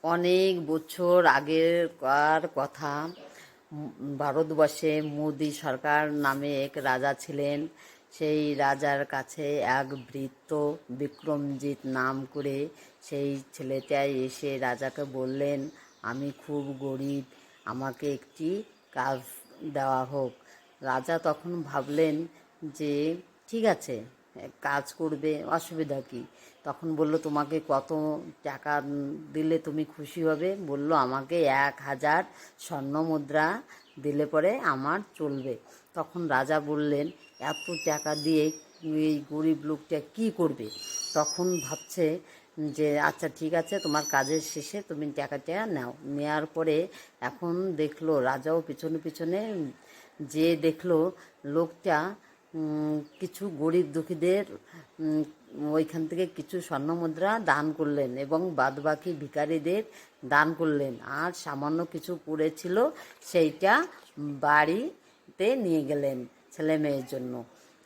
অনেক বছর আগেরকার কথা। ভারতবর্ষে মোদী সরকার নামে এক রাজা ছিলেন। সেই রাজার কাছে এক ভৃত্য বিক্রমজিৎ নাম করে সেই ছেলেটা এসে রাজাকে বললেন, আমি খুব গরিব, আমাকে একটি কাজ দেওয়া হোক। রাজা তখন ভাবলেন যে ঠিক আছে, কাজ করবে, অসুবিধা কী। তখন বলল, তোমাকে কত টাকা দিলে তুমি খুশি হবে? বলল, আমাকে 1000 স্বর্ণ মুদ্রা দিলে পরে আমার চলবে। তখন রাজা বললেন, এত টাকা দিয়ে এই গরিব লোকটা কি করবে? তখন ভাবছে যে আচ্ছা ঠিক আছে, তোমার কাজের শেষে তুমি টাকাটা নাও। নেওয়ার পরে এখন দেখলো, রাজাও পিছনে পিছনে যে দেখলো লোকটা কিছু গরিব দুঃখীদের ওইখান থেকে কিছু স্বর্ণমুদ্রা দান করলেন এবং বাদবাকি ভিখারিদের দান করলেন, আর সামান্য কিছু পড়েছিল সেইটা বাড়িতে নিয়ে গেলেন ছেলে মেয়ের জন্য।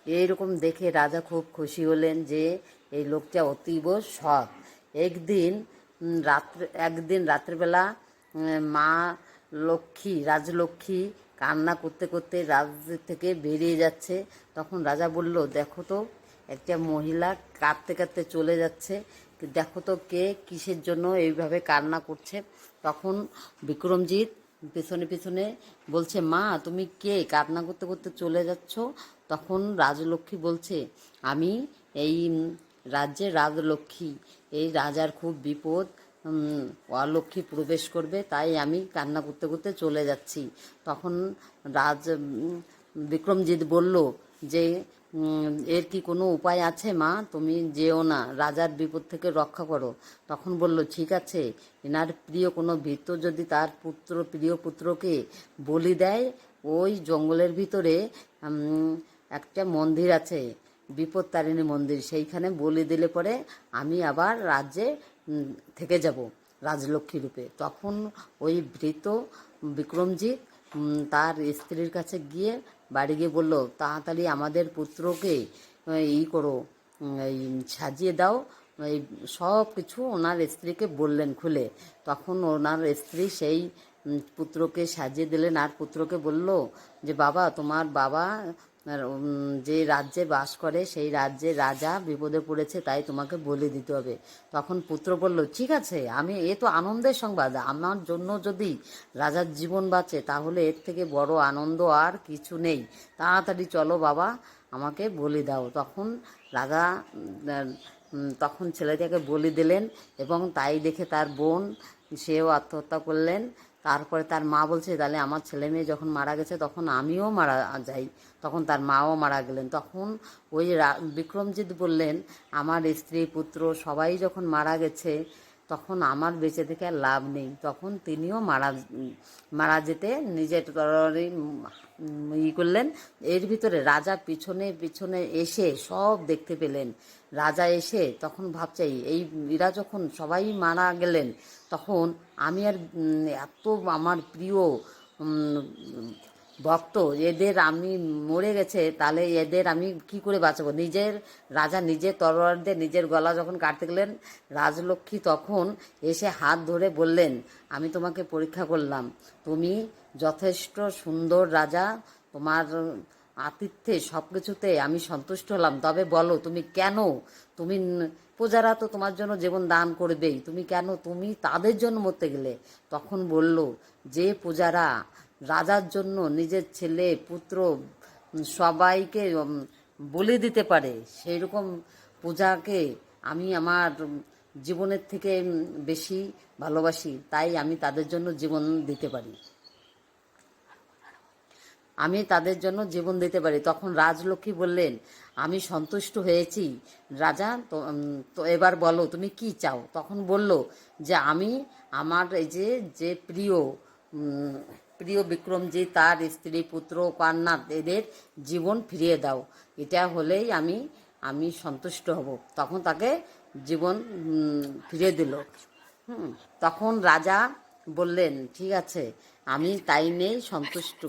এইরকম দেখে রাজা খুব খুশি হলেন যে এই লোকটা অতীব সৎ। একদিন রাত্রেবেলা মা রাজলক্ষ্মী কান্না করতে করতে রাজ্য থেকে বেরিয়ে যাচ্ছে। তখন রাজা বলল, দেখো তো, একটা মহিলা কাঁদতে কাঁদতে চলে যাচ্ছে, দেখো তো কে, কিসের জন্য এইভাবে কান্না করছে। তখন বিক্রমজিৎ পিছনে পিছনে বলছে, মা তুমি কে, কান্না করতে করতে চলে যাচ্ছ? তখন রাজলক্ষ্মী বলছে, আমি এই রাজ্যের রাজলক্ষ্মী, এই রাজার খুব বিপদ, অলক্ষ্মী প্রবেশ করবে, তাই আমি কান্না করতে করতে চলে যাচ্ছি। তখন বিক্রমজিৎ বলল যে এর কি কোনো উপায় আছে মা, তুমি যেও না, রাজার বিপদ থেকে রক্ষা করো। তখন বলল, ঠিক আছে, এনার প্রিয় কোনো ভৃত্য যদি তার প্রিয় পুত্রকে বলি দেয়, ওই জঙ্গলের ভিতরে একটা মন্দির আছে, বিপত্তারিণী মন্দির, সেইখানে বলি দিলে পরে আমি আবার রাজ্যে থেকে যাব রাজলক্ষ্মী রূপে। তখন ওই ভৃত্য বিক্রমজিৎ তার স্ত্রীর কাছে গিয়ে বাড়ি গিয়ে বলল, তাড়াতাড়ি আমাদের পুত্রকে করো, এই সাজিয়ে দাও। এই সব কিছু ওনার স্ত্রীকে বললেন খুলে। তখন ওনার স্ত্রী সেই পুত্রকে সাজিয়ে দিলেন, আর পুত্রকে বলল যে বাবা, তোমার বাবা যে রাজ্যে বাস করে সেই রাজ্যে রাজা বিপদে পড়েছে, তাই তোমাকে বলে দিতে হবে। তখন পুত্র বলল, ঠিক আছে, এ তো আনন্দের সংবাদ, আমার জন্য যদি রাজার জীবন বাঁচে তাহলে এর থেকে বড় আনন্দ আর কিছু নেই, তাড়াতাড়ি চলো বাবা, আমাকে বলি দাও। তখন রাজা তখন ছেলেটাকে বলি দিলেন, এবং তাই দেখে তার বোন সেও আত্মহত্যা করলেন। তারপরে তার মা বলছে, তাহলে আমার ছেলে মেয়ে যখন মারা গেছে তখন আমিও মারা যাই। তখন তার মাও মারা গেলেন। তখন ওই বিক্রমজিৎ বললেন, আমার স্ত্রী পুত্র সবাই যখন মারা গেছে তখন আমার বেঁচে থেকে আর লাভ নেই। তখন তিনিও মারা যেতে নিজের তরবারি করলেন। এর ভিতরে রাজা পিছনে পিছনে এসে সব দেখতে পেলেন। রাজা এসে তখন ভাবছে, এরা যখন সবাই মারা গেলেন, তখন আমি আর এত আমার প্রিয় ভক্ত, এদের আমি মরে গেছে, তাহলে এদের আমি কি করে বাঁচাবো? রাজা নিজের তরোয়ার দিয়ে নিজের গলা যখন কাটতে গেলেন, রাজলক্ষ্মী তখন এসে হাত ধরে বললেন, আমি তোমাকে পরীক্ষা করলাম, তুমি যথেষ্ট সুন্দর রাজা, তোমার আতিথ্যে সব কিছুতে আমি সন্তুষ্ট হলাম, তবে বলো তুমি প্রজারা তো তোমার জন্য জীবন দান করবেই, তুমি তাদের জন্য মরতে গেলে? তখন বলল, যে প্রজারা রাজার জন্য নিজের ছেলে পুত্র সবাইকে বলি দিতে পারে, সেই রকম পূজাকে আমি আমার জীবনের থেকে বেশি ভালোবাসি, তাই আমি তাদের জন্য জীবন দিতে পারি, তখন রাজলক্ষ্মী বললেন, আমি সন্তুষ্ট হয়েছি রাজা, তো এবার বলো তুমি কি চাও? তখন বলল যে আমি আমার এই যে প্রিয় বিক্রমজিৎ, তার স্ত্রী পুত্র কন্যা, এদের জীবন ফিরিয়ে দাও, এটা হলেই আমি সন্তুষ্ট হব। তখন তাকে জীবন ফিরিয়ে দিল। তখন রাজা বললেন, ঠিক আছে, আমি তাই নেই সন্তুষ্ট।